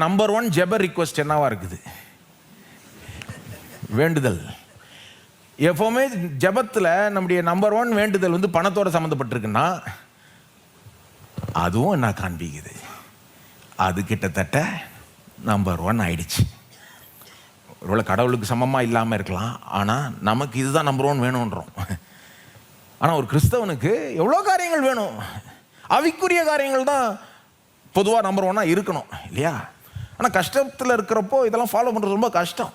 Number 1 ஜெப request என்னவா இருக்குது? வேண்டுதல். எப்பவுமே ஜெபத்தில் நம்முடைய நம்பர் 1 வேண்டுதல் வந்து பணத்தோட சம்மந்தப்பட்டிருக்குன்னா அதுவும் என்ன காண்பிக்குது? அது கிட்டத்தட்ட நம்பர் 1 ஆயிடுச்சு. ஒருவேளை கடவுளுக்கு சமமாக இல்லாமல் இருக்கலாம், ஆனால் நமக்கு இதுதான் நம்பர் 1 வேணுன்றோம். ஆனால் ஒரு கிறிஸ்தவனுக்கு எவ்வளோ காரியங்கள் வேணும். அவிக்குரிய காரியங்கள் தான் பொதுவாக நம்பர் 1 இருக்கணும் இல்லையா? ஆனால் கஷ்டத்தில் இருக்கிறப்போ இதெல்லாம் ஃபாலோ பண்ணுறது ரொம்ப கஷ்டம்.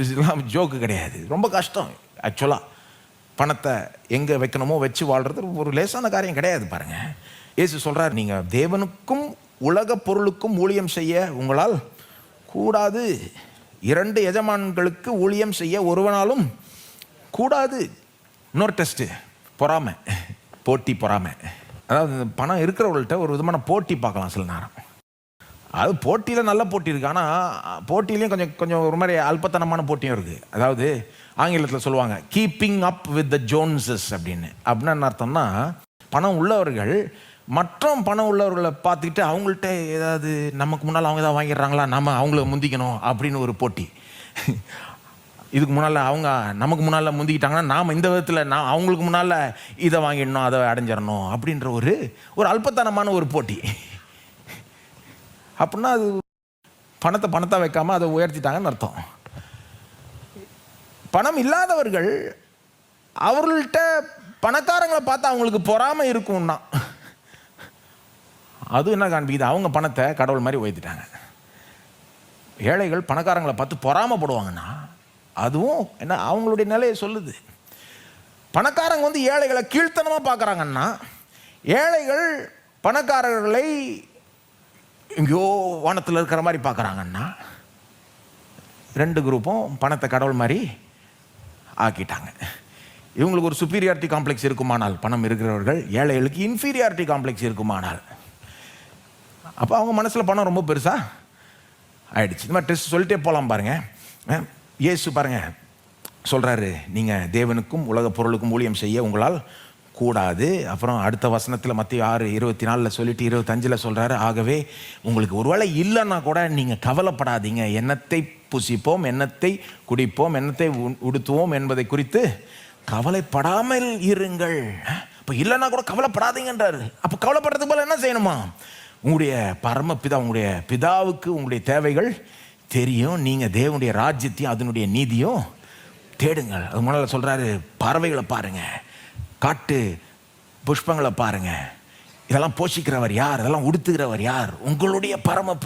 இதெல்லாம் ஜோக்கு கிடையாது, ரொம்ப கஷ்டம். ஆக்சுவலாக பணத்தை எங்கே வைக்கணுமோ வச்சு வாழ்கிறது ஒரு லேசான காரியம் கிடையாது. பாருங்கள், இயேசு சொல்கிறார், நீங்கள் தேவனுக்கும் உலக பொருளுக்கும் ஊழியம் செய்ய உங்களால் கூடாது. 2 எஜமான்களுக்கு ஊழியம் செய்ய ஒருவனாலும் கூடாது. இன்னொரு டெஸ்ட்டு, பொறாமை, போட்டி, பொறாமை. அதாவது பணம் இருக்கிறவங்கள்ட்ட ஒரு விதமான போட்டி பார்க்கலாம் சில நேரம். அது போட்டியில் நல்ல போட்டி இருக்குது, ஆனால் போட்டியிலையும் கொஞ்சம் கொஞ்சம் ஒரு மாதிரி அல்பத்தனமான போட்டியும் இருக்குது. அதாவது ஆங்கிலத்தில் சொல்லுவாங்க கீப்பிங் அப் வித் த ஜோன்ஸஸ் அப்படின்னு. அப்படின்னா என்ன அர்த்தம்னா, பணம் உள்ளவர்கள் மற்ற பணம் உள்ளவர்களை பார்த்துக்கிட்டு அவங்கள்ட்ட ஏதாவது நமக்கு முன்னால் அவங்க ஏதாவது வாங்கிடுறாங்களா, நம்ம அவங்கள முந்திக்கணும் அப்படின்னு ஒரு போட்டி. இதுக்கு முன்னால் அவங்க நமக்கு முன்னால் முந்திக்கிட்டாங்கன்னா நாம் இந்த விதத்தில் அவங்களுக்கு முன்னால் இதை வாங்கிடணும், அதை அடைஞ்சிடணும் அப்படின்ற ஒரு அல்பத்தனமான ஒரு போட்டி. அப்படின்னா அது பணத்தை வைக்காமல் அதை உயர்த்திட்டாங்கன்னு அர்த்தம். பணம் இல்லாதவர்கள் அவர்கள்ட்ட பணக்காரங்களை பார்த்து அவங்களுக்கு பொறாமை இருக்கும்னா அது என்ன காண்பிக்குது? அவங்க பணத்தை கடவுள் மாதிரி உயர்த்திட்டாங்க. ஏழைகள் பணக்காரங்களை பார்த்து பொறாமப்படுவாங்கன்னா அதுவும் என்ன அவங்களுடைய நிலையை சொல்லுது. பணக்காரங்க வந்து ஏழைகளை கீழ்த்தனமாக பார்க்குறாங்கன்னா, ஏழைகள் பணக்காரர்களை எங்கேயோ வானத்தில் இருக்கிற மாதிரி பார்க்குறாங்கன்னா, 2 குரூப்பும் பணத்தை கடவுள் மாதிரி ஆக்கிட்டாங்க. இவங்களுக்கு ஒரு சுப்பீரியாரிட்டி காம்ப்ளெக்ஸ் இருக்குமானால், பணம் இருக்கிறவர்கள், ஏழைகளுக்கு இன்ஃபீரியாரிட்டி காம்ப்ளெக்ஸ் இருக்குமானால், அப்போ அவங்க மனசில் பணம் ரொம்ப பெருசாக ஆயிடுச்சு. இந்த மாதிரி டெஸ்ட் சொல்லிட்டே போகலாம். பாருங்கள், இயேசு பாருங்கள் சொல்கிறாரு, நீங்கள் தேவனுக்கும் உலக பொருளுக்கும் ஊழியம் செய்ய உங்களால் கூடாது. அப்புறம் அடுத்த வசனத்தில் மத்திய 6:24 சொல்லிட்டு 25 சொல்கிறாரு, ஆகவே உங்களுக்கு ஒருவேளை இல்லைன்னா கூட நீங்கள் கவலைப்படாதீங்க, எண்ணத்தை புசிப்போம், எண்ணத்தை குடிப்போம், எண்ணத்தை உடுத்துவோம் என்பதை குறித்து கவலைப்படாமல் இருங்கள். இப்போ இல்லைன்னா கூட கவலைப்படாதீங்கன்றாரு. அப்போ கவலைப்படுறதுக்கு போல என்ன செய்யணுமா? உங்களுடைய பரமபிதா, உங்களுடைய பிதாவுக்கு உங்களுடைய தேவைகள் தெரியும். நீங்கள் தேவனுடைய ராஜ்யத்தையும் அதனுடைய நீதியும் தேடுங்கள். அது முன்னால் சொல்கிறாரு, பறவைகளை பாருங்கள், காட்டு புஷ்பங்களை பாருங்கள், இதெல்லாம் போஷிக்கிறவர் யார், இதெல்லாம் உடுத்துகிறவர் யார்? உங்களுடைய பரம